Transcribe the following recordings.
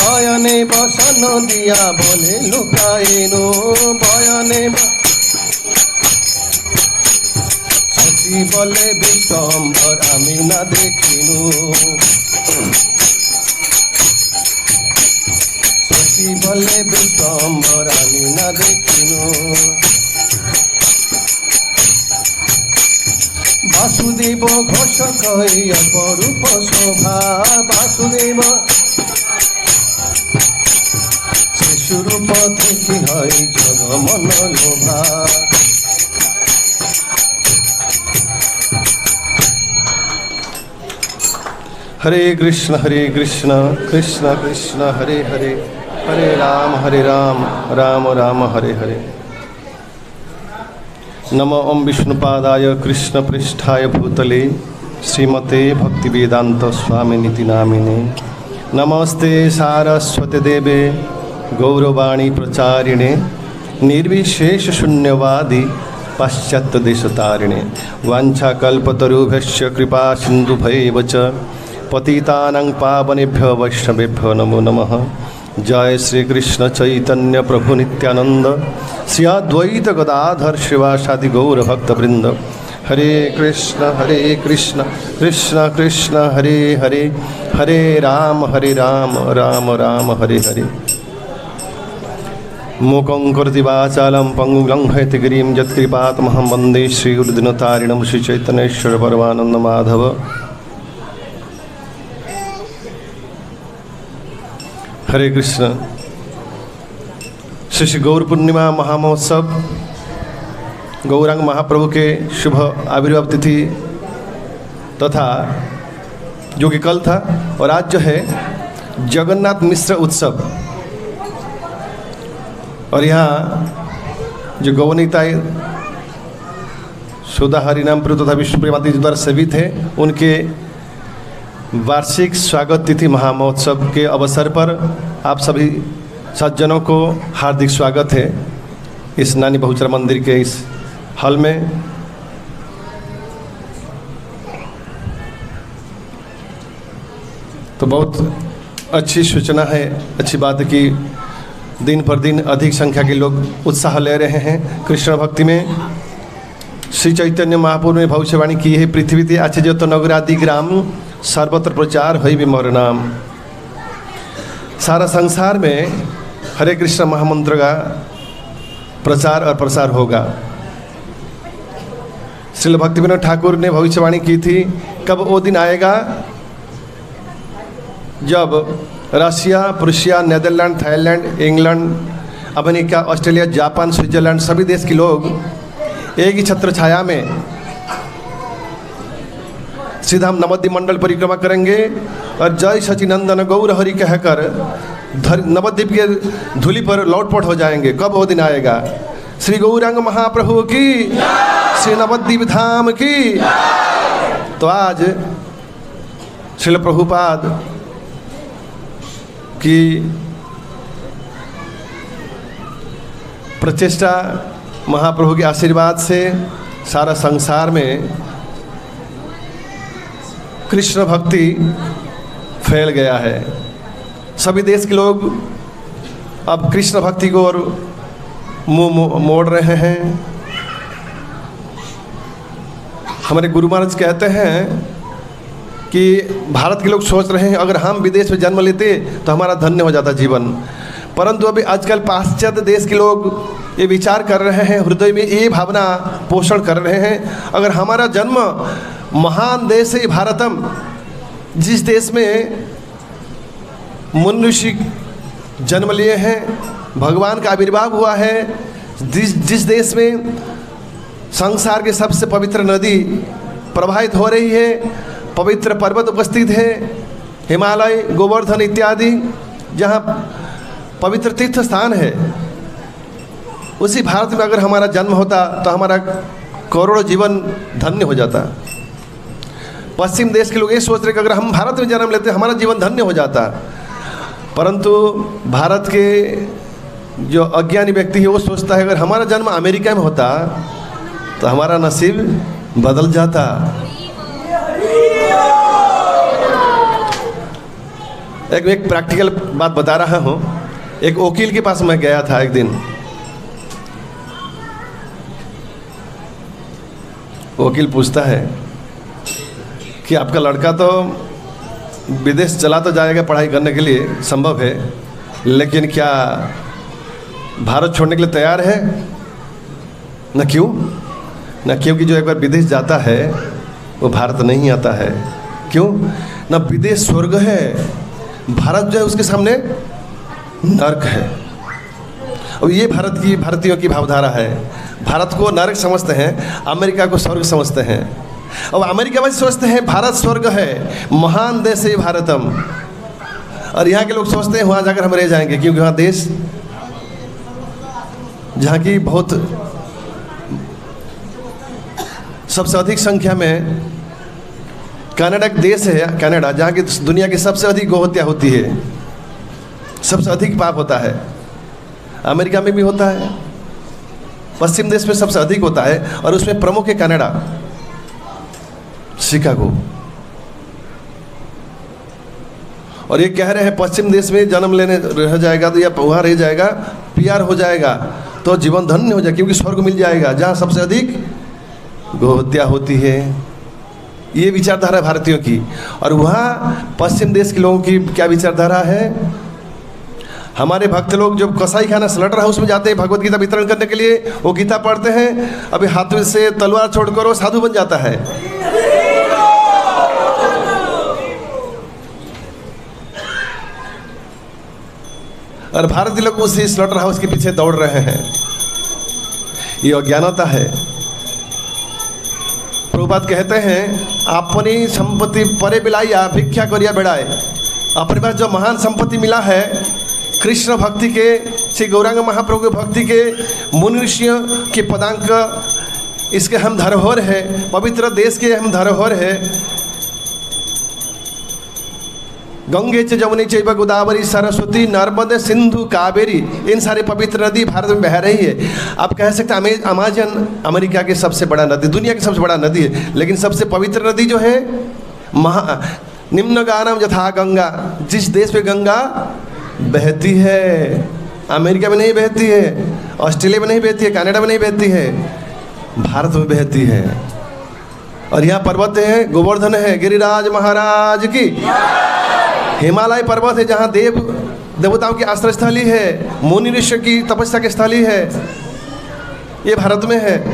বয়নে বসন দিয়া বলে লুকাইনু বয়নে শশী বলে বিশ্বম্বর আমি না দেখিনু শশী বলে বিশ্বম্বর আমি না দেখিনু বাসুদেব ঘোষ কই অপরূপ শোভা বাসুদেব শিশুরূপ দেখি হয় জগমন লোভা हरे कृष्ण कृष्ण कृष्ण हरे हरे हरे राम राम राम हरे हरे नमो ओम विष्णुपादाय कृष्ण पृष्ठाय भूतले श्रीमते भक्तिवेदांत स्वामिनिति नामिने नमस्ते सारस्वती देवे गौरवाणी प्रचारिणे निर्विशेष शून्यवादी पाश्चात्य देशतारिणे वाञ्छाकल्पतरुभ्यश्च कृपा सिन्धुभैव च पतितानां पावनेभ्यो वैष्णवेभ्यो नमो नमः। जय श्री कृष्ण चैतन्य प्रभु नित्यानंद श्री अद्वैत गदाधर शिवासादि गौर भक्तवृंद। हरे कृष्ण कृष्ण कृष्ण हरे हरे हरे राम राम राम हरे हरे। मूकं करोति वाचालं पंगुं लंघयति गिरिं यत्कृपातमहं वन्दे श्रीगुरुदिनतारिणं श्रीचैतन्येश्वर परमानंद माधव। हरे कृष्ण। श्री गौर पूर्णिमा महामहोत्सव गौरांग महाप्रभु के शुभ आविर्भाव तिथि तथा जो कि कल था और आज जो है जगन्नाथ मिश्र उत्सव और यहाँ जो गौवनिताएं सुधा हरिनाम प्रभु तथा विष्णुप्रिया जी द्वारा सेवित है उनके वार्षिक स्वागत तिथि महामहोत्सव के अवसर पर आप सभी सज्जनों को हार्दिक स्वागत है इस नानी बहुचर मंदिर के इस हॉल में। तो बहुत अच्छी सूचना है, अच्छी बात है कि दिन पर दिन अधिक संख्या के लोग उत्साह ले रहे हैं कृष्ण भक्ति में। श्री चैतन्य महाप्रभु ने भविष्यवाणी की है, पृथ्वी ते आचे जो तो नगरादि ग्राम सर्वत्र प्रचार है भी मोर नाम। सारा संसार में हरे कृष्ण महामंत्र का प्रचार और प्रसार होगा। श्रील भक्तिविनोद ठाकुर ने भविष्यवाणी की थी, कब वो दिन आएगा जब Russia, Prussia, Netherland, Thailand, England, America, Australia, Japan, Switzerland सभी देश के लोग एक ही छत्र छाया में सीधा हम नवद्वीप मंडल परिक्रमा करेंगे और जय सचिनंदन गौर हरि कहकर नवद्वीप के धूलि पर लौटपट हो जाएंगे। कब वो दिन आएगा? श्री गौरांग महाप्रभु की, श्री नवद्वीप धाम की। तो आज श्रील प्रभुपाद की प्रचेष्टा, महाप्रभु के आशीर्वाद से सारा संसार में कृष्ण भक्ति फैल गया है। सभी देश के लोग अब कृष्ण भक्ति को और मुंह मोड़ रहे हैं। हमारे गुरु महाराज कहते हैं कि भारत के लोग सोच रहे हैं अगर हम विदेश में जन्म लेते तो हमारा धन्य हो जाता जीवन, परंतु अभी आजकल पाश्चात्य देश के लोग ये विचार कर रहे हैं, हृदय में ये भावना पोषण कर रहे हैं, अगर हमारा जन्म महान देश है भारतम, जिस देश में मुनि ऋषि जन्म लिए हैं, भगवान का आविर्भाव हुआ है, जिस देश में संसार के सबसे पवित्र नदी प्रवाहित हो रही है, पवित्र पर्वत उपस्थित है, हिमालय, गोवर्धन इत्यादि, जहाँ पवित्र तीर्थ स्थान है, उसी भारत में अगर हमारा जन्म होता तो हमारा करोड़ों जीवन धन्य हो जाता। पश्चिम देश के लोग ये सोच रहे कि अगर हम भारत में जन्म लेते हमारा जीवन धन्य हो जाता, परंतु भारत के जो अज्ञानी व्यक्ति है वो सोचता है अगर हमारा जन्म अमेरिका में होता तो हमारा नसीब बदल जाता। एक प्रैक्टिकल बात बता रहा हूँ। एक वकील के पास मैं गया था एक दिन। वकील पूछता है कि आपका लड़का तो विदेश चला तो जाएगा पढ़ाई करने के लिए, संभव है, लेकिन क्या भारत छोड़ने के लिए तैयार है? न क्यों? न क्योंकि जो एक बार विदेश जाता है वो भारत नहीं आता है। क्यों? न विदेश स्वर्ग है, भारत जो है उसके सामने नर्क है। अब ये भारतीयों की भावधारा है। भारत को नरक समझते हैं, अमेरिका को स्वर्ग समझते हैं। अब अमेरिका वाले सोचते हैं भारत स्वर्ग है, महान देश है भारतम, और यहाँ के लोग सोचते हैं वहाँ जाकर हम रह जाएंगे, क्योंकि वहाँ देश जहाँ की बहुत सबसे अधिक संख्या में कनाडा एक देश है, कनाडा, जहाँ की दुनिया की सबसे अधिक गोहत्या होती है, सबसे अधिक पाप होता है। अमेरिका में भी होता है, पश्चिम देश में सबसे अधिक होता है, और उसमें प्रमुख है कनाडा, शिकागो। और ये कह रहे हैं पश्चिम देश में जन्म लेने रह जाएगा तो या वहाँ रह जाएगा, पीआर हो जाएगा तो जीवन धन्य हो जाएगा, क्योंकि स्वर्ग मिल जाएगा जहाँ सबसे अधिक गोहत्या होती है। ये विचारधारा है भारतीयों की। और वहाँ पश्चिम देश के लोगों की क्या विचारधारा है? हमारे भक्त लोग जो कसाई खाना स्लटर हाउस में जाते हैं भगवत गीता वितरण करने के लिए, वो गीता पढ़ते हैं, अभी हाथ से तलवार छोड़कर वो साधु बन जाता है। और भारतीय लोग उसी स्लॉटर हाउस के पीछे दौड़ रहे हैं। ये अज्ञानता है। प्रभुपाद कहते हैं अपनी संपत्ति परे बिलाइया भिक्षा करिया बेड़ाए। अपने पास जो महान संपत्ति मिला है कृष्ण भक्ति के, श्री गौरांग महाप्रभु के भक्ति के, मुनि ऋषियों के पदांक, इसके हम धरोहर है, पवित्र देश के हम धरोहर है। गंगे च जमुनी चैव गोदावरी सरस्वती नर्मदे सिंधु कावेरी, इन सारे पवित्र नदी भारत में बह रही है। आप कह सकते हैं अमेजन अमेरिका की सबसे बड़ा नदी, दुनिया की सबसे बड़ा नदी है, लेकिन सबसे पवित्र नदी जो है निम्न गानम यथा गंगा, जिस देश में गंगा बहती है, अमेरिका में नहीं बहती है, ऑस्ट्रेलिया में नहीं बहती है, कनाडा में नहीं बहती है, भारत में बहती है। और यहाँ पर्वत है, गोवर्धन है, गिरिराज महाराज की, हिमालय पर्वत है जहाँ देवताओं की आश्रय स्थली है, मुनि ऋषि की तपस्या की स्थली है, ये भारत में है।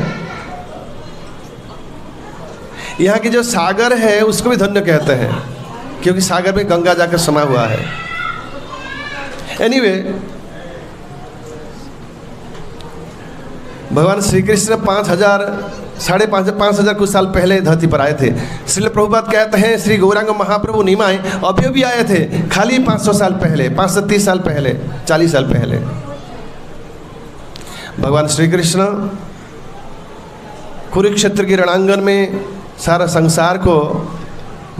यहाँ की जो सागर है उसको भी धन्य कहते हैं, क्योंकि सागर में गंगा जाकर समा हुआ है। एनीवे, भगवान श्री कृष्ण 5,000 कुछ साल पहले धरती पर आए थे। श्रील प्रभुपाद कहते हैं श्री गौरांग महाप्रभु निमाय अभी भी आए थे, खाली 500 साल पहले, 530 साल पहले, 40 साल पहले। भगवान श्री कृष्ण कुरुक्षेत्र के रणांगन में सारा संसार को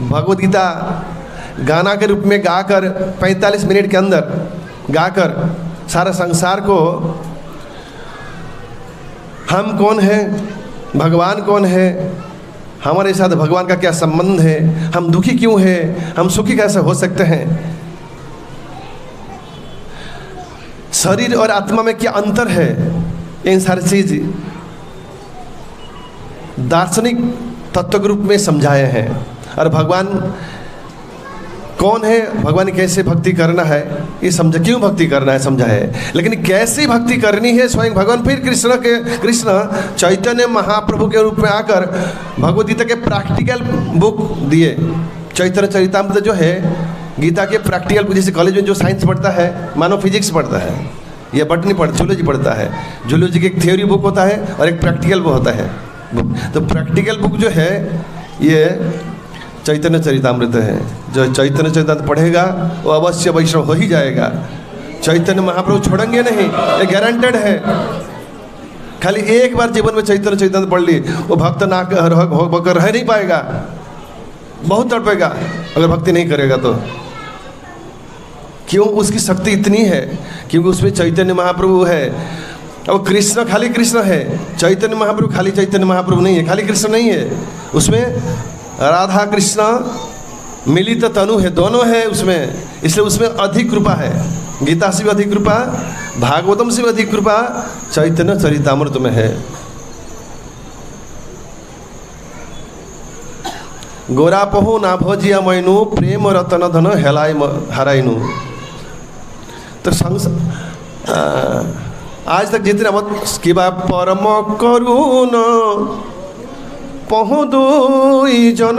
भगवद गीता गाना के रूप में गाकर 45 मिनट के अंदर गाकर सारा संसार को हम कौन हैं, भगवान कौन है, हमारे साथ भगवान का क्या संबंध है, हम दुखी क्यों हैं, हम सुखी कैसे हो सकते हैं, शरीर और आत्मा में क्या अंतर है, इन सारी चीज दार्शनिक तत्व के रूप में समझाए हैं। और भगवान कौन है, भगवान कैसे भक्ति करना है ये समझा, क्यों भक्ति करना है समझा है, लेकिन कैसी भक्ति करनी है स्वयं भगवान फिर कृष्ण चैतन्य महाप्रभु के रूप में आकर भगवद गीता के प्रैक्टिकल बुक दिए। चैतन्य चरितामृत जो है गीता के प्रैक्टिकल, जैसे कॉलेज में जो साइंस पढ़ता है, मानो फिजिक्स पढ़ता है या बटनी पढ़ता, जूलॉजी पढ़ता है, जूलॉजी की एक थ्योरी बुक होता है और एक प्रैक्टिकल बुक होता है। तो प्रैक्टिकल बुक जो है ये चैतन्य चरितामृत है। जो चैतन्य चरितामृत पढ़ेगा वो अवश्य वैष्णव हो ही जाएगा। चैतन्य महाप्रभु छोड़ेंगे नहीं, ये गारंटेड है। खाली एक बार जीवन में चैतन्य चरितामृत पढ़ ली, वो भक्त ना होकर रह नहीं पाएगा, बहुत तड़पेगा अगर भक्ति नहीं करेगा तो। क्यों? उसकी शक्ति इतनी है क्योंकि उसमें चैतन्य महाप्रभु है। अब कृष्ण खाली कृष्ण है, चैतन्य महाप्रभु खाली चैतन्य महाप्रभु नहीं है, खाली कृष्ण नहीं है, उसमें राधा कृष्ण मिलित तनु है, दोनों है उसमें, इसलिए उसमें अधिक कृपा है। गीता से भी अधिक कृपा, भागवतम से भी अधिक कृपा चैतन्य चरितामृत में है। गोरा पहु ना भजिया मैनु प्रेम रतन धन हेलाय हराइनु। तो आज तक जितने कि बा परम करुण पहु दुई जन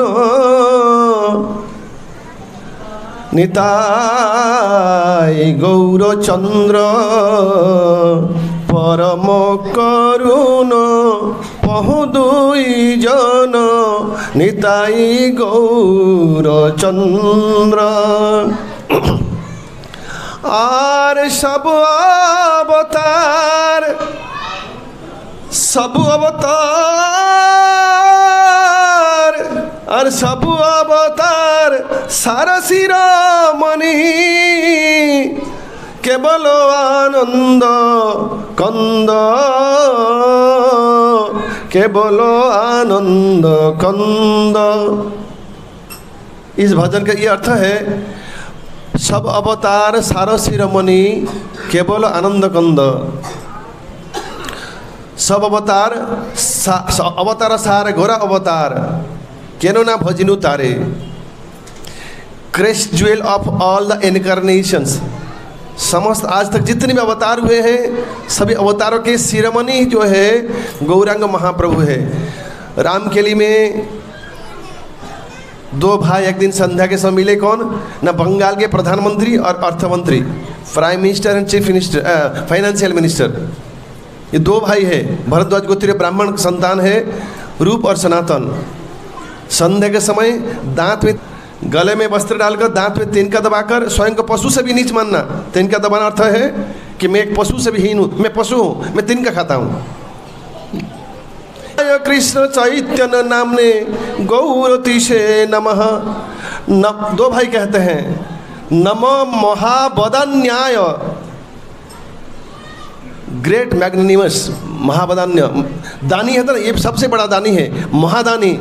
निताई गौरचंद्र परम करुण पहु दुई जन निताई गौरचंद्र। और सब अवतार और सब अवतार सारा शिरोमणि केवल आनंद कंद, केवल आनंद कंद। इस भजन का ये अर्थ है, सब अवतार सार शिरोमणि केवल आनंद कंद। सब अवतार अवतार सार घोरा अवतार केनो ना भजनु तारे। Crest jewel of all the incarnations, समस्त आज तक जितने भी अवतार हुए हैं सभी अवतारों के शिरोमणि जो है गौरांग महाप्रभु है। रामकेली में दो भाई एक दिन संध्या के समय मिले, कौन ना बंगाल के प्रधानमंत्री और अर्थमंत्री, prime minister and chief minister, financial minister. ये दो भाई है, भरद्वाज गोत्रीय ब्राह्मण संतान है, रूप और सनातन। संध्या के समय दांत में गले में वस्त्र डालकर दांत में तिनका दबाकर स्वयं को पशु से भी नीच मानना। तिनका दबाना अर्थ है कि मैं एक पशु से भी हीन हूँ, मैं पशु हूँ, मैं तिनका खाता हूँ। कृष्ण चैतन्य नामने गौरति से नमः। दो भाई कहते हैं नमो महाबदान्याय, ग्रेट मैग्नेनिमस, महाबदान्य दानी है ना, ये सबसे बड़ा दानी है, महादानी।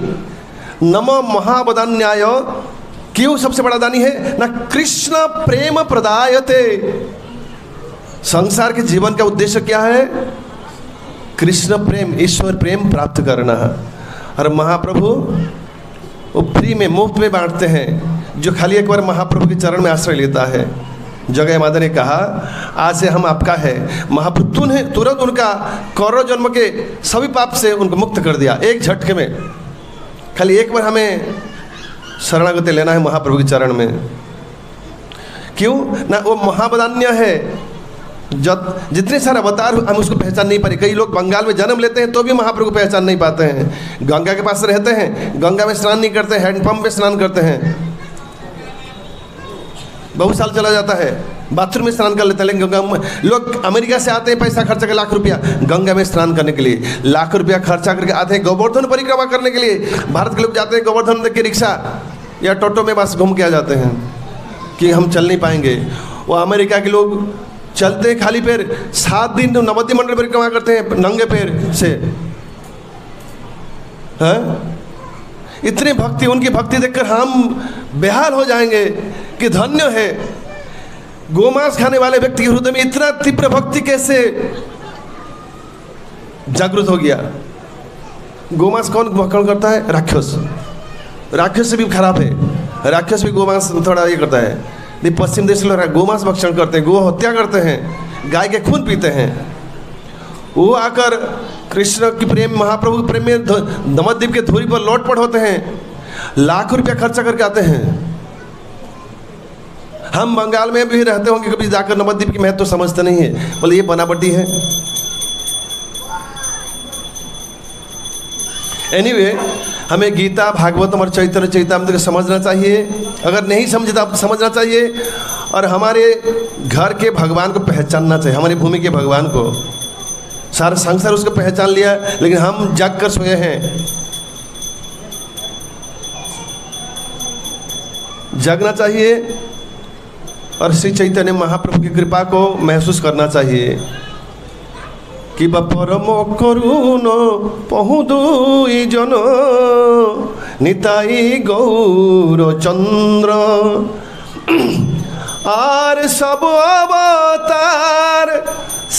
नमो महाबदान्याय, क्यों सबसे बड़ा दानी है ना? कृष्ण प्रेम प्रदायते। संसार के जीवन का उद्देश्य क्या है? कृष्ण प्रेम, ईश्वर प्रेम प्राप्त करना। और महाप्रभु वो फ्री में, मुफ्त में बांटते हैं। जो खाली एक बार महाप्रभु के चरण में आश्रय लेता है, जगह माता ने कहा आज से हम आपका है। महाप्रभु ने तुरंत उनका करोड़ों जन्म के सभी पाप से उनको मुक्त कर दिया एक झटके में। खाली एक बार हमें शरणागति लेना है महाप्रभु के चरण में। क्यों ना? वो महाबदान्य है। जब जितने सारे अवतार हम उसको पहचान नहीं पाए। कई लोग बंगाल में जन्म लेते हैं तो भी महाप्रभु को पहचान नहीं पाते हैं। गंगा के पास रहते हैं, गंगा में स्नान नहीं करते, हैंडपंप में स्नान करते हैं, बहुत साल चला जाता है, बाथरूम में स्नान कर लेते हैं। लेकिन गंगा, लोग अमेरिका से आते हैं पैसा खर्च करके लाख रुपया गंगा में स्नान करने के लिए, लाख रुपया खर्चा करके आते हैं गोवर्धन परिक्रमा करने के लिए। भारत के लोग जाते हैं गोवर्धन देख के रिक्शा या टोटो में बस घूम के आ जाते हैं कि हम चल नहीं पाएंगे। वो अमेरिका के लोग चलते हैं खाली पैर, 7 दिन नवद्वीप मंडल परिक्रमा करते हैं नंगे पैर से। हैं? इतनी भक्ति, उनकी भक्ति देखकर हम बेहाल हो जाएंगे कि धन्य है। गोमांस खाने वाले व्यक्ति के हृदय में इतना तीव्र भक्ति कैसे जागृत हो गया? गोमांस कौन भक्षण करता है? राक्षस। राक्षस से भी खराब है, राक्षस भी गोमांस थोड़ा ये करता है। पश्चिम देश लोग गोमांस भक्षण करते हैं, गो हत्या करते हैं, गाय के खून पीते हैं। वो आकर कृष्ण की प्रेम, महाप्रभु के प्रेम में नवद्वीप के धुरी पर लौटपट होते हैं, लाखों रुपया खर्चा करके आते हैं। हम बंगाल में भी रहते होंगे, कभी जाकर नवद्वीप की महत्व तो समझते नहीं है, बोले ये बनावटी है। एनीवे, हमें गीता, भागवतम और चैतन्य चरितामृत को समझना चाहिए। अगर नहीं समझे तो आपको समझना चाहिए। और हमारे घर के भगवान को पहचानना चाहिए, हमारी भूमि के भगवान को। सारा संसार उसको पहचान लिया, लेकिन हम जाग कर सोए हैं। जगना चाहिए और श्री चैतन्य महाप्रभु की कृपा को महसूस करना चाहिए कि परम करुण पहु दुई जन নিতাই গৌরচন্দ্র। আর সব অবতার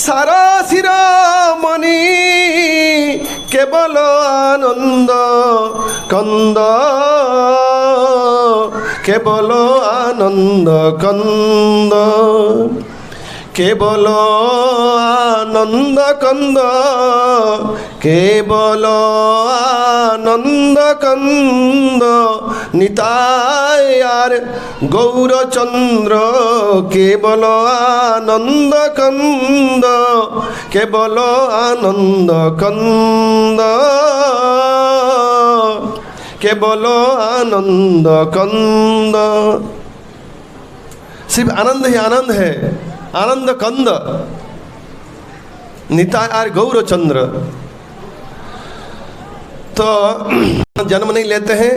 সারা শিরোমণি, কেবল আনন্দ কন্দ, কেবল আনন্দ কন্দ, কেবল আনন্দ কন্দ, কেবল আনন্দ কন্দ, নিতাই আর গৌরচন্দ্র, কেবল আনন্দ কন্দ, কেবল আনন্দ কন্দ, কেবল आनंद कंद। सिर्फ आनंद ही आनंद है, आनंद कंद, निताय और गौरचंद्र। तो जन्म नहीं लेते हैं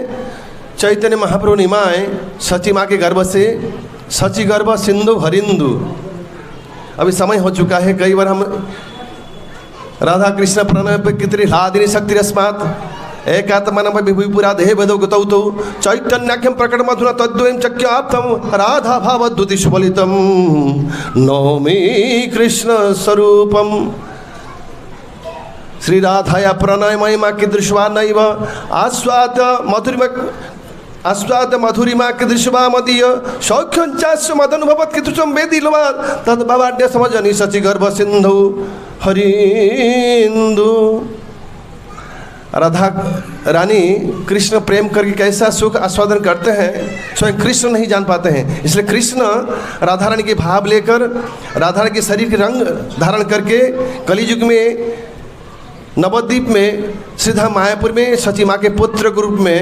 चैतन्य महाप्रभु निमाए सची माँ के गर्भ से, सची गर्भ सिंधु हरिंदु। अभी समय हो चुका है, कई बार हम राधा कृष्ण प्रणय पे कितनी लादिनी शक्ति रस्मात एकात्मन विभुपुरा देह भेदो गतौ तो चैतन्याख्यम प्रकट मधुना तद्वयं चक्याप्तम राधा भावद्युति सुबलितम नौमी कृष्ण स्वरूपम। श्री राधाया प्रणय महिमा की दृश्वा नैव आस्वाद मधुरिमा, आस्वाद मधुरिमा की दृश्वा मदीय सौख्यंचास्य मदनुभवत की तुम वेदिलवा तद भवाड्य समझनी सची गर्भ सिंधु हरिंदु। राधा रानी कृष्ण प्रेम करके कैसा सुख आस्वादन करते हैं स्वयं कृष्ण नहीं जान पाते हैं। इसलिए कृष्ण राधा रानी के भाव लेकर राधा रानी के शरीर के रंग धारण करके कलियुग में नवद्वीप में सीधा मायापुर में सची माँ के पुत्र के रूप में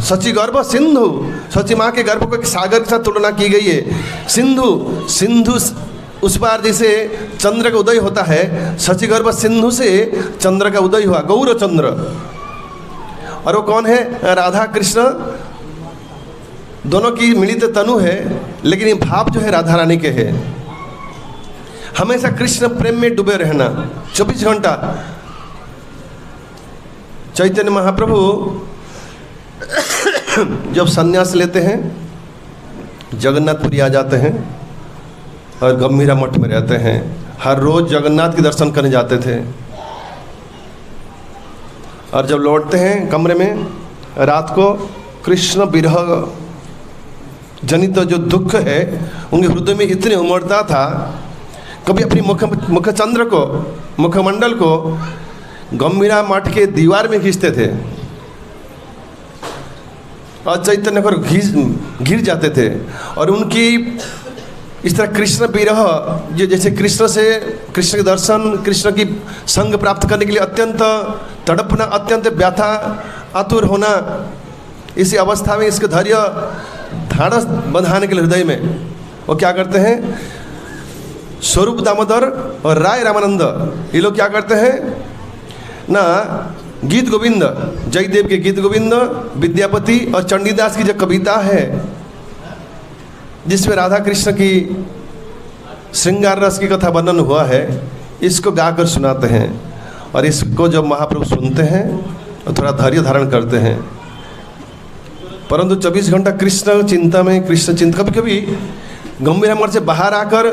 सची गर्भ सिंधु, सची माँ के गर्भ को एक सागर के साथ तुलना की गई है। सिंधु, सिंधु उस पार जैसे चंद्र का उदय होता है, सची गर्भ सिंधु से चंद्र का उदय हुआ, गौरचंद्र। और वो कौन है? राधा कृष्ण दोनों की मिलित तनु है, लेकिन ये भाव जो है राधा रानी के है। हमेशा कृष्ण प्रेम में डूबे रहना 24 घंटा। चैतन्य महाप्रभु जब संन्यास लेते हैं जगन्नाथपुरी आ जाते हैं और गंभीरा मठ में रहते हैं। हर रोज जगन्नाथ के दर्शन करने जाते थे और जब लौटते हैं कमरे में रात को कृष्ण विरह जनित जो दुख है उनके हृदय में इतने उमड़ता था, कभी अपनी मुखचंद्र को, मुखमंडल को गंभीरा मठ के दीवार में खींचते थे और चैतन्य पर घिर जाते थे। और उनकी इस तरह कृष्ण विरह, जो जैसे कृष्ण से, कृष्ण के दर्शन, कृष्ण की संग प्राप्त करने के लिए अत्यंत तड़पना, अत्यंत व्यथा, आतुर होना, इसी अवस्था में इसके धैर्य ढाढ़स बंधाने के लिए हृदय में वो क्या करते हैं? स्वरूप दामोदर और राय रामानंद ये लोग क्या करते हैं ना, गीत गोविंद, जयदेव के गीत गोविंद, विद्यापति और चंडीदास की जो कविता है जिसमें राधा कृष्ण की श्रृंगार रस की कथा वर्णन हुआ है, इसको गाकर सुनाते हैं। और इसको जब महाप्रभु सुनते हैं तो थोड़ा धैर्य धारण करते हैं। परंतु 24 घंटा कृष्ण चिंता में, कृष्ण चिंता, कभी कभी गंभीर मठ से बाहर आकर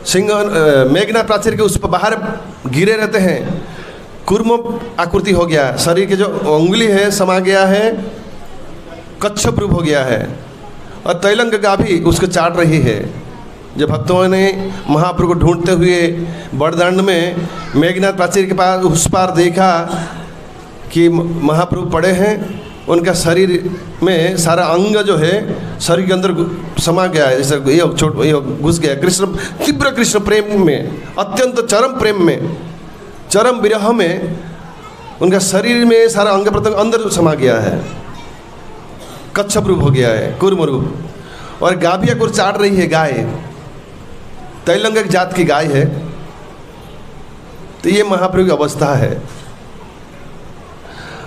सिंह मेघना प्राचीर के उस पर बाहर गिरे रहते हैं। कुर्म आकृति हो गया, शरीर के जो उंगली है समा गया है, कच्छप रूप हो गया है और तैलंग गाभी उसको चाट रही है। जब भक्तों ने महाप्रभु को ढूंढते हुए बड़दंड में मेघनाथ प्राचीर के पास उस पार देखा कि महाप्रभु पड़े हैं, उनका शरीर में सारा अंग जो है शरीर के अंदर समा गया है, जैसे ये घुस गया। कृष्ण, तीव्र कृष्ण प्रेम में, अत्यंत चरम प्रेम में, चरम विरह में उनका शरीर में सारा अंग प्रत्यंग अंदर समा गया है, कच्छप रूप हो गया है, कुर्म रूप। और गाभिया को चाट रही है गाय, तैलंगक जात की गाय है। तो ये महाप्रभु की अवस्था है।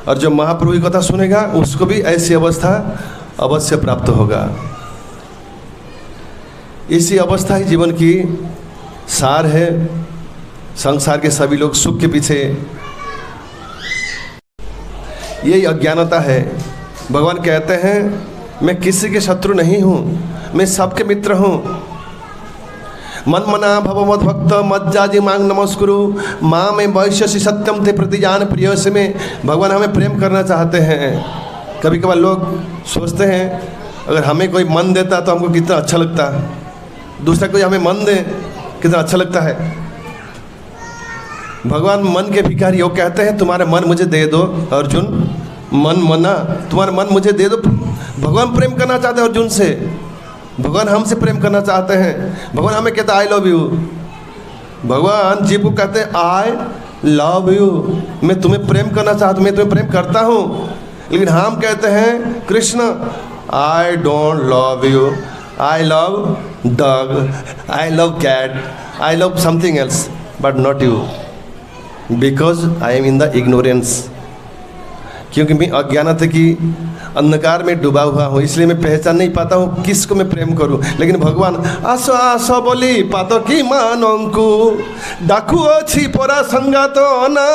और जो महाप्रभु की कथा सुनेगा उसको भी ऐसी अवस्था अवश्य प्राप्त होगा। इसी अवस्था ही जीवन की सार है। संसार के सभी लोग सुख के पीछे यही अज्ञानता है। भगवान कहते हैं मैं किसी के शत्रु नहीं हूँ, मैं सबके मित्र हूँ। मन मना भव मद भक्त मज्जाजी मांग नमस्कुरु माँ में वैश्यसी सत्यम थे प्रतिजान प्रिय से में। भगवान हमें प्रेम करना चाहते हैं। कभी कभार लोग सोचते हैं अगर हमें कोई मन देता तो हमको कितना अच्छा लगता, दूसरा कोई हमें मन दे कितना अच्छा लगता है। भगवान मन के भिखारी वो कहते हैं तुम्हारा मन मुझे दे दो अर्जुन, मन मना तुम्हारा मन मुझे दे दो। भगवान प्रेम करना चाहते हैं अर्जुन से, भगवान हमसे प्रेम करना चाहते हैं। भगवान हमें कहते हैं आई लव यू। भगवान जीव को कहते हैं आई लव यू, मैं तुम्हें प्रेम करना चाहता हूँ, मैं तुम्हें प्रेम करता हूँ। लेकिन हम कहते हैं Krishna I don't love you, I love dog, I love cat, I love something else but not you, because I am in the ignorance. क्योंकि मैं अज्ञानता की अंधकार में डूबा हुआ हूँ, इसलिए मैं पहचान नहीं पाता हूँ किसको मैं प्रेम करूँ। लेकिन भगवान आसो आसो बोली पातो की मानंकु डाकू अच्छी पोरा संगा तो ना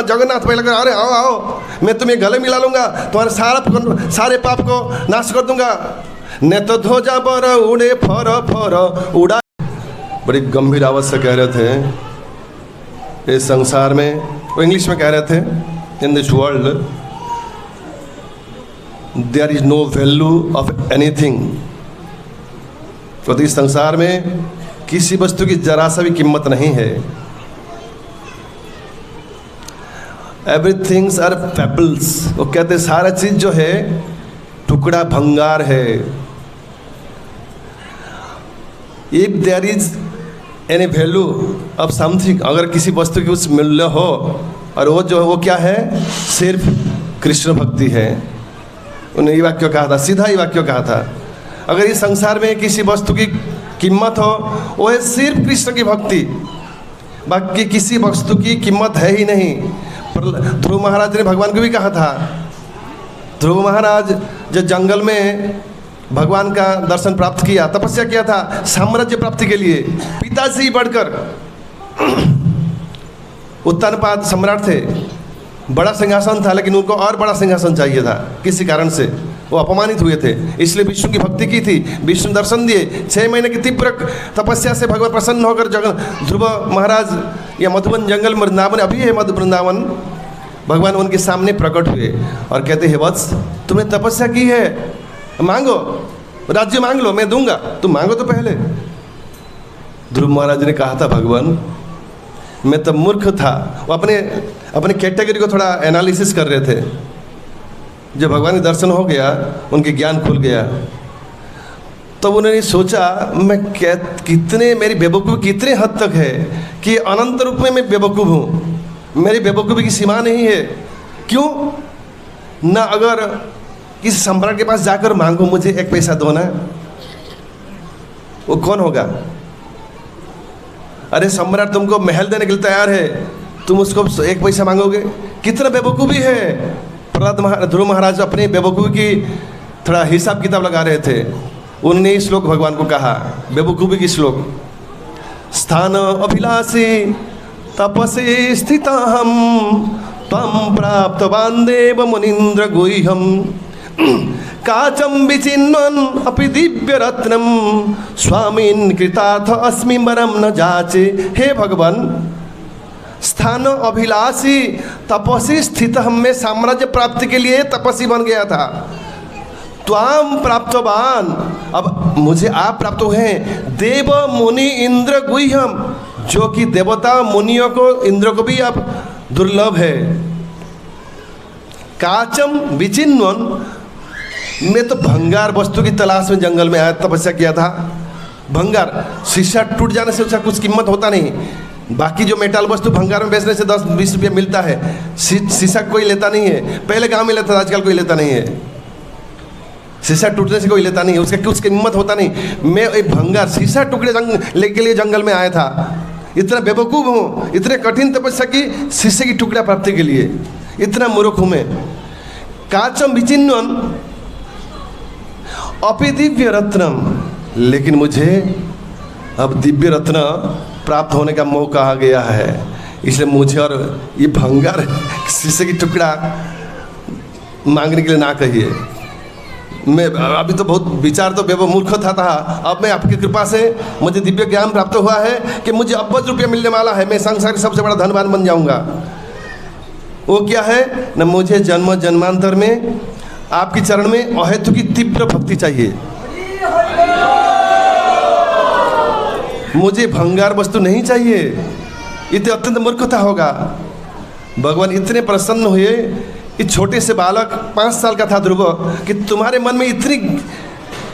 जगन्नाथ भाई लगा अरे आओ आओ मैं तुम्हें गले मिला लूँगा, तुम्हारे सारे पाप को नाश कर दूंगा। ने तो ध्वजा बर उड़े फर फर उड़ा। बड़ी गंभीर आवाज़ से कह रहे थे इस संसार में, वो इंग्लिश में कह रहे थे in this world there is no value of anything. तो इस संसार में किसी वस्तु की जरा सा भी कीमत नहीं है। Everythings are pebbles. वो कहते सारा चीज जो है टुकड़ा भंगार है। If there is any value of something, अगर किसी वस्तु की कुछ मूल्य हो और वो जो वो क्या है सिर्फ कृष्ण भक्ति है। उन्हें ये वाक्य कहा था, सीधा ही वाक्य कहा था। अगर इस संसार में किसी वस्तु की कीमत हो वो है सिर्फ कृष्ण की भक्ति, बाकी किसी वस्तु की कीमत है ही नहीं। ध्रुव महाराज ने भगवान को भी कहा था। ध्रुव महाराज जो जंगल में भगवान का दर्शन प्राप्त किया, तपस्या किया था साम्राज्य प्राप्ति के लिए, पिता से ही बढ़कर उत्तानपाद सम्राट थे, बड़ा सिंहासन था, लेकिन उनको और बड़ा सिंहासन चाहिए था। किसी कारण से वो अपमानित हुए थे, इसलिए विष्णु की भक्ति की थी, विष्णु दर्शन दिए। 6 महीने की तीव्र तपस्या से भगवान प्रसन्न होकर ध्रुव महाराज या मधुबन जंगल वृंदावन अभी है मधु वृंदावन, भगवान उनके सामने प्रकट हुए और कहते हे वत्स तुमने तपस्या की है, मांगो राज्य मांग लो मैं दूंगा, तुम मांगो तो पहले। ध्रुव महाराज ने कहा था भगवान मैं तो मूर्ख था। वो अपने कैटेगरी को थोड़ा एनालिसिस कर रहे थे। जब भगवान के दर्शन हो गया, उनके ज्ञान खुल गया, तो उन्होंने सोचा मैं कितने मेरी बेवकूफ़ी कितने हद तक है कि अनंत रूप में मैं बेवकूफ़ हूँ, मेरी बेवकूफ़ी की सीमा नहीं है। क्यों ना अगर किसी सम्राट के पास जाकर मांगो मुझे 1 पैसा दो ना, वो कौन होगा? अरे सम्राट तुमको महल देने के लिए तैयार है, तुम उसको 1 पैसा मांगोगे? कितना बेवकूफ़ी है। प्रहलाद ध्रुव महाराज अपनी बेवकूफ़ी की थोड़ा हिसाब किताब लगा रहे थे। उन्होंने इस श्लोक भगवान को कहा, बेवकूफ़ी की श्लोक, स्थान अभिलाषी तपसे स्थिता हम तम प्राप्तवान देव मुनीन्द्र गुह्यम काचम विचिन्वन अपि दिव्य रत्नम स्वामीन कृतार्थ अस्मि वरम न जाचे। हे भगवान स्थान अभिलाषी तपसी स्थित हम में साम्राज्य प्राप्ति के लिए तपस्वी बन गया था। त्वाम प्राप्तवान, अब मुझे आप प्राप्त हुए हैं। देव मुनि इंद्र गुह्यम, जो कि देवता मुनियों को इंद्र को भी अब दुर्लभ है। काचम विचिन्वन, मैं तो भंगार वस्तु की तलाश में जंगल में आया, तपस्या किया था। भंगार शीशा टूट जाने से उसका कुछ कीमत होता नहीं, बाकी जो मेटल वस्तु भंगार में बेचने से 10-20 रुपये मिलता है, शीशा कोई लेता नहीं है। पहले गाँव में लेता था, आजकल कोई लेता नहीं है। शीशा टूटने से कोई लेता नहीं है, उसका कुछ कीमत होता नहीं। मैं एक भंगार शीशा टुकड़े लेके लिए जंगल में आया था। इतना बेवकूफ़ हूँ, इतने कठिन तपस्या की शीशे की टुकड़ा प्राप्ति के लिए, इतना मूर्ख हूँ मैं। काचम विचिन्वन अपि दिव्य रत्नम, लेकिन मुझे अब दिव्य रत्न प्राप्त होने का मौका आ गया है, इसलिए मुझे और ये भंगार शीशे की टुकड़ा मांगने के लिए ना कहिए। मैं अभी तो बहुत विचार तो मूर्ख था, अब मैं आपकी कृपा से मुझे दिव्य ज्ञान प्राप्त हुआ है कि मुझे अब्बज रुपये मिलने वाला है, मैं संसार का सबसे बड़ा धनवान बन जाऊंगा। वो क्या है न, मुझे जन्म जन्मांतर में आपकी चरण में अहेतु की तीव्र भक्ति चाहिए। मुझे भंगार वस्तु नहीं चाहिए, इतने अत्यंत मूर्खता होगा। भगवान इतने प्रसन्न हुए, इस छोटे से बालक 5 साल का था ध्रुव, कि तुम्हारे मन में इतनी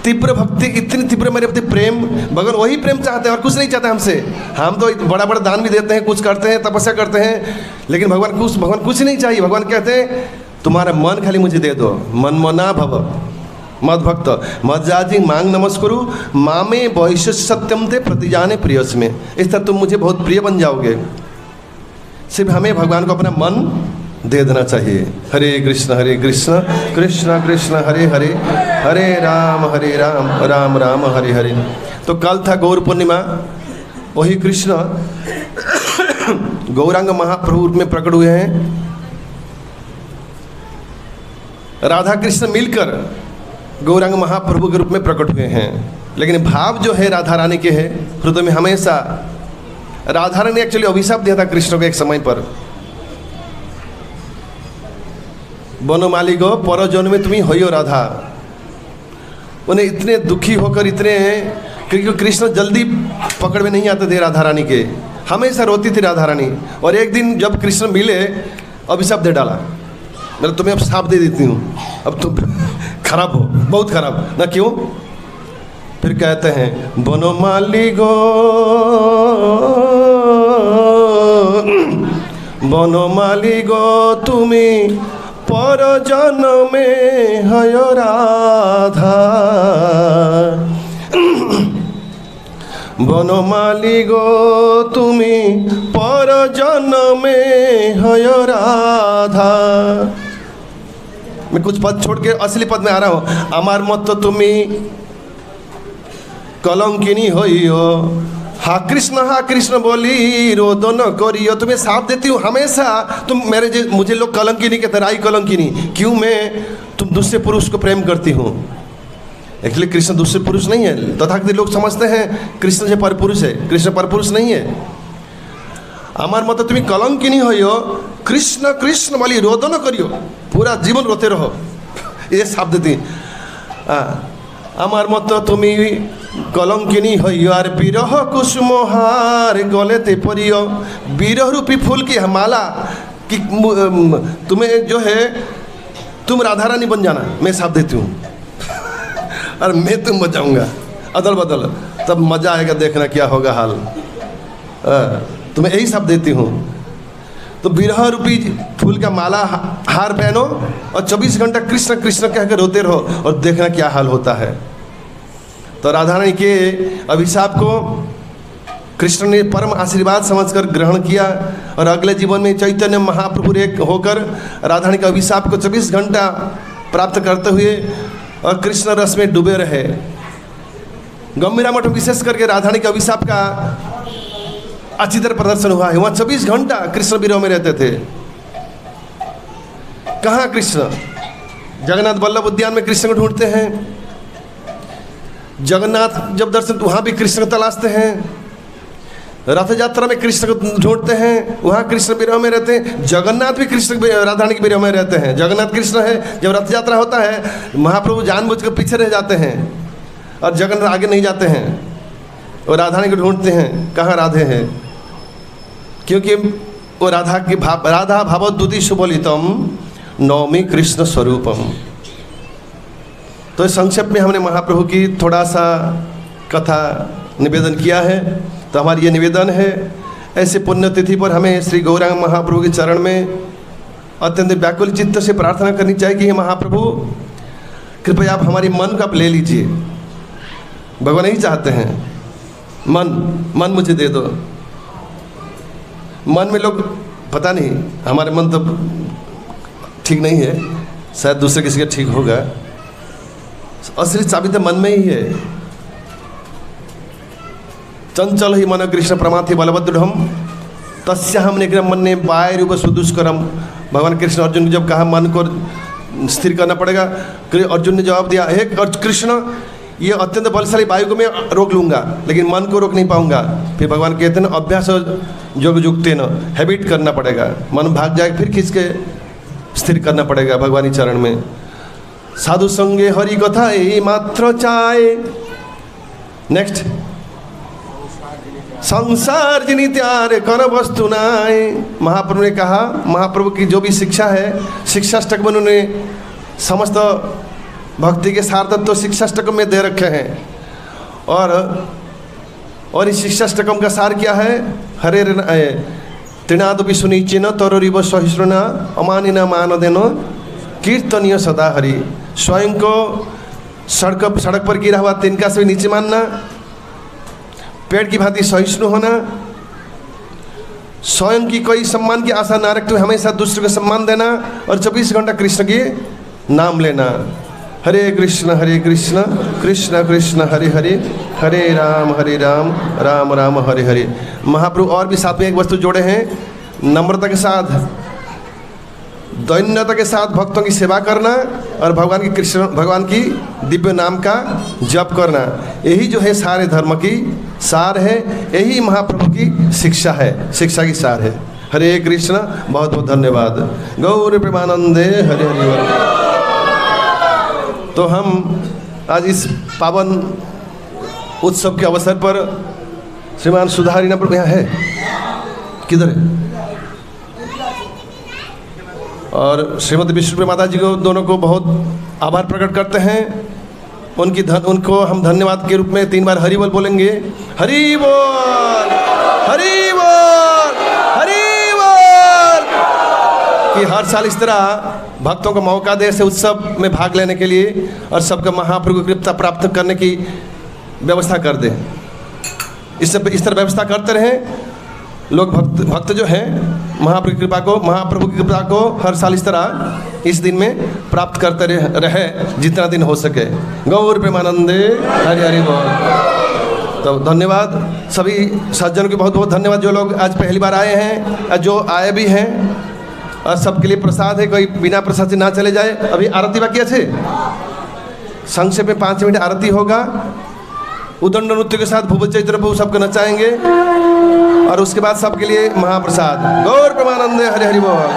तीव्र भक्ति, इतनी तीव्र मेरे प्रति प्रेम, भगवान वही प्रेम चाहते हैं और कुछ नहीं चाहते हमसे। हम तो बड़ा बड़ा दान भी देते हैं, कुछ करते हैं, तपस्या करते हैं, लेकिन भगवान कुछ नहीं चाहिए। भगवान कहते हैं तुम्हारा मन खाली मुझे दे दो। मनमना भव मद भक्त मज्जाजी मांग नमस्कुरु मामे वैश्य सत्यम थे प्रतिजाने प्रियस में। इस तरह तुम मुझे बहुत प्रिय बन जाओगे। सिर्फ हमें भगवान को अपना मन दे देना चाहिए। हरे कृष्ण कृष्ण कृष्ण हरे हरे, हरे राम राम राम हरे हरे। तो कल था गौर पूर्णिमा, वही कृष्ण गौरांग महाप्रभु रूप में प्रकट हुए हैं। राधा कृष्ण मिलकर गौरांग महाप्रभु के रूप में प्रकट हुए हैं, लेकिन भाव जो है राधा रानी के है हृदय में हमेशा। राधा रानी ने एक्चुअली अभिशाप दिया था कृष्ण को एक समय पर, बनमाली गो पर जन्म में तुम्हें हो राधा। उन्हें इतने दुखी होकर इतने, क्योंकि कृष्ण जल्दी पकड़ में नहीं आते थे राधा रानी के, हमेशा रोती थी राधा रानी। और एक दिन जब कृष्ण मिले अभिशाप दे डाला, मैं तुम्हें अब साफ दे देती हूँ, अब तुम खराब हो, बहुत खराब ना। क्यों? फिर कहते हैं बनमाली गो बनमाली गो तुम्हें पर जन्मे हय राधा। बनमाली गो तुम्हें पर जन्मे हय राधा। मैं कुछ पद छोड़ के असली पद में आ रहा हूँ। अमार मत तो तुम्हें कलंकिनी होइयो, हा कृष्ण बोली रोदन करियो। तुम्हें साफ देती हूँ हमेशा, तुम मुझे लोग कलंकिनी कहते, राई कलंकिनी। क्यों? तुम दूसरे पुरुष को प्रेम करती हूँ। एक्चुअली कृष्ण दूसरे पुरुष नहीं है। तथाकथित लोग समझते हैं कृष्ण जो पर पुरुष है, कृष्ण पर पुरुष नहीं है। अमार मत तुम्हें कलंकिनी होइयो, कृष्ण बोली रोदन करियो, पूरा जीवन रोते रहो। ये साफ देती। अमार मत तुम्हें कलंकिनी होइयो और बिरह कुसुमहार गलेते परियो। बिरह रूपी फूल की माला कि तुम्हें जो है तुम राधा रानी बन जाना, मैं साफ देती हूँ। और मैं तुम बजाऊंगा अदल बदल, तब मजा आएगा, देखना क्या होगा हाल। तुम्हें यही सब देती हूँ। तो बिरह रूपी फूल का माला हार पहनो और 24 घंटा कृष्ण कृष्ण कहकर रोते रहो और देखना क्या हाल होता है। तो राधा रानी के अभिशाप को कृष्ण ने परम आशीर्वाद समझकर ग्रहण किया और अगले जीवन में चैतन्य महाप्रभु एक होकर राधा रानी के अभिशाप को 24 घंटा प्राप्त करते हुए और कृष्ण रस में डूबे रहे। गंभीरा मठ विशेष करके राधा रानी के अभिशाप का अच्छी तरह प्रदर्शन हुआ है। वहाँ 24 घंटा कृष्ण विरह में रहते थे। कहाँ कृष्ण? जगन्नाथ वल्लभ उद्यान में कृष्ण को ढूंढते हैं। जगन्नाथ जब दर्शन तो वहाँ भी कृष्ण को तलाशते हैं। रथ यात्रा में कृष्ण को ढूंढते हैं, वहाँ कृष्ण विरह में रहते हैं। जगन्नाथ भी कृष्ण राधा रानी के विरह में रहते हैं। जगन्नाथ कृष्ण है, जब रथ यात्रा होता है महाप्रभु जानबूझकर पीछे रह जाते हैं और जगन्नाथ आगे नहीं जाते हैं और राधा रानी को ढूंढते हैं, कहाँ राधे हैं? क्योंकि वो राधा भावोद्दुति सुबोलितम नौमी कृष्ण स्वरूपम। तो संक्षेप में हमने महाप्रभु की थोड़ा सा कथा निवेदन किया है। तो हमारी ये निवेदन है, ऐसे पुण्यतिथि पर हमें श्री गौरांग महाप्रभु के चरण में अत्यंत व्याकुल चित्त से प्रार्थना करनी चाहिए कि हे महाप्रभु कृपया आप हमारी मन को आप ले लीजिए। भगवान यही चाहते हैं, मन मुझे दे दो। मन में लोग पता नहीं, हमारे मन तो ठीक नहीं है, शायद दूसरे किसी का ठीक होगा। असली चाबी तो मन में ही है। चंचल ही मन कृष्ण प्रमाथि बलभद्र तस्या हम निग्रह मन ने बाय रूप सुदुष्करम। भगवान कृष्ण अर्जुन को जब कहा मन को स्थिर करना पड़ेगा। अर्जुन ने जवाब दिया, हे कृष्ण, ये अत्यंत बलशाली वायु को मैं रोक लूँगा, लेकिन मन को रोक नहीं पाऊँगा। फिर भगवान कहते हैं ना, अभ्यास योग युक्तेन, हैबिट करना पड़ेगा, मन भाग जाएगा, फिर खींच के स्थिर करना पड़ेगा भगवानी चरण में। साधु संगे हरि कथा यही मात्र चाहे। नेक्स्ट, संसार जिनी त्यारे कन वस्तु नाय। महाप्रभु ने कहा, महाप्रभु की जो भी शिक्षा है, शिक्षाष्टक में उन्होंने समस्त भक्ति के सारतत्व शिक्षाष्टकम में दे रखे हैं। और इस शिक्षाष्टकम का सार क्या है? हरे तृणादपि सुनिचिन तरोरिव सहिष्णुना अमानिना मानदेन कीर्तनीय सदा हरि। स्वयं को सड़क पर गिरा हुआ तिनका से नीचे मानना, पेड़ की भांति सहिष्णु होना, स्वयं की कोई सम्मान की आशा ना रखते हुए हमेशा दूसरे को सम्मान देना, और 24 घंटा कृष्ण की नाम लेना। हरे कृष्ण कृष्ण कृष्ण हरे हरे, हरे राम राम राम हरे हरे। महाप्रभु और भी साथ में एक वस्तु जोड़े हैं, नम्रता के साथ, दैन्यता के साथ भक्तों की सेवा करना और भगवान की दिव्य नाम का जप करना। यही जो है सारे धर्म की सार है, यही महाप्रभु की शिक्षा है, शिक्षा की सार है। हरे कृष्ण, बहुत बहुत धन्यवाद। गौर प्रेमानंदे हरे हरि। तो हम आज इस पावन उत्सव के अवसर पर श्रीमान सुधारीना प्रभु यहाँ है, किधर है? और श्रीमती विष्णुप्रिया माता जी को, दोनों को बहुत आभार प्रकट करते हैं। उनको हम धन्यवाद के रूप में 3 बार हरि बोल बोलेंगे। हरि बोल, हरि बोल, हरि बोल। कि हर साल इस तरह भक्तों को मौका दे से उत्सव में भाग लेने के लिए और सबका महाप्रभु की कृपा प्राप्त करने की व्यवस्था कर दे। इस तरह व्यवस्था करते रहें। लोग भक्त जो हैं महाप्रभु की कृपा को हर साल इस तरह इस दिन में प्राप्त करते रहे जितना दिन हो सके। गौर प्रेमानंदे हरि हरि बोल। तो धन्यवाद सभी सज्जनों की, बहुत बहुत धन्यवाद जो लोग आज पहली बार आए हैं, जो आए भी हैं, और सबके लिए प्रसाद है, कोई बिना प्रसाद से ना चले जाए। अभी आरती बाकी है, संक्षेप में 5 मिनट आरती होगा। उदंड नृत्य के साथ भूप चैत्र प्रभु सबको नचाएंगे और उसके बाद सबके लिए महाप्रसाद। गौर प्रेमानंदे हरि हरि बोल।